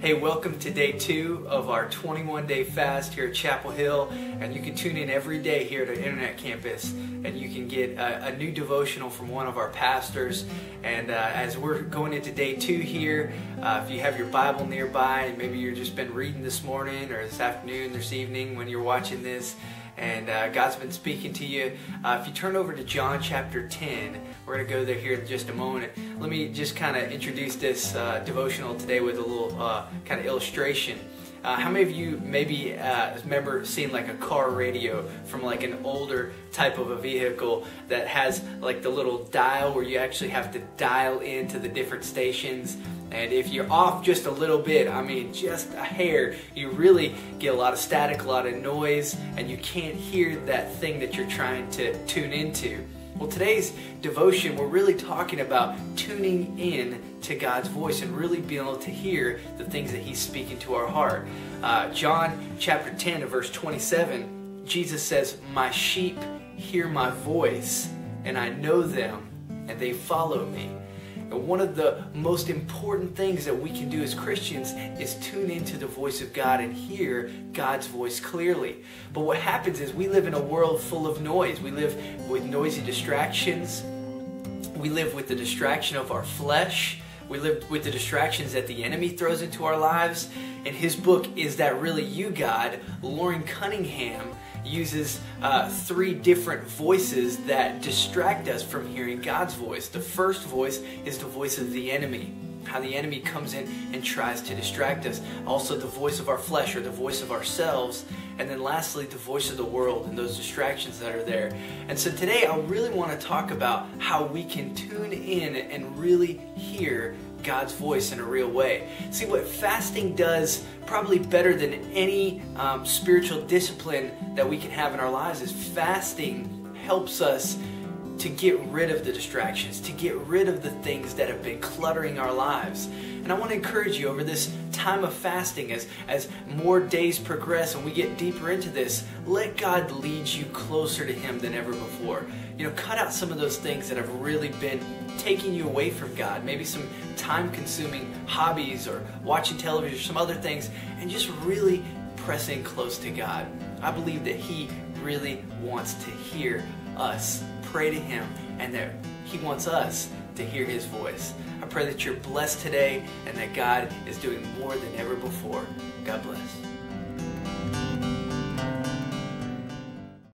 Hey, welcome to day 2 of our 21-day fast here at Chapel Hill, and you can tune in every day here at our Internet Campus, and you can get a new devotional from one of our pastors. And as we're going into day 2 here, if you have your Bible nearby, maybe you've just been reading this morning or this afternoon, this evening when you're watching this, and God's been speaking to you. If you turn over to John chapter 10, we're going to go there here in just a moment. Let me just kind of introduce this devotional today with a little kind of illustration. How many of you maybe remember seeing like a car radio from like an older type of a vehicle that has like the little dial where you actually have to dial into the different stations? And if you're off just a little bit, I mean just a hair, you really get a lot of static, a lot of noise, and you can't hear that thing that you're trying to tune into. Well, today's devotion, we're really talking about tuning in to God's voice and really being able to hear the things that He's speaking to our heart. John chapter 10 and verse 27, Jesus says, "My sheep hear my voice, and I know them, and they follow me." And one of the most important things that we can do as Christians is tune into the voice of God and hear God's voice clearly. But what happens is we live in a world full of noise. We live with noisy distractions. We live with the distraction of our flesh. We live with the distractions that the enemy throws into our lives. In his book, Is That Really You, God?, Loren Cunningham uses 3 different voices that distract us from hearing God's voice. The first voice is the voice of the enemy, how the enemy comes in and tries to distract us. Also the voice of our flesh, or the voice of ourselves. And then lastly, the voice of the world and those distractions that are there. And so today I really want to talk about how we can tune in and really hear God's voice in a real way. See, what fasting does probably better than any spiritual discipline that we can have in our lives is fasting helps us to get rid of the distractions, to get rid of the things that have been cluttering our lives. And I want to encourage you over this time of fasting, as more days progress and we get deeper into this, let God lead you closer to Him than ever before. You know, cut out some of those things that have really been taking you away from God, maybe some time-consuming hobbies or watching television or some other things, and just really press in close to God. I believe that He really wants to hear us pray to Him, and that He wants us to hear His voice. I pray that you're blessed today and that God is doing more than ever before. God bless.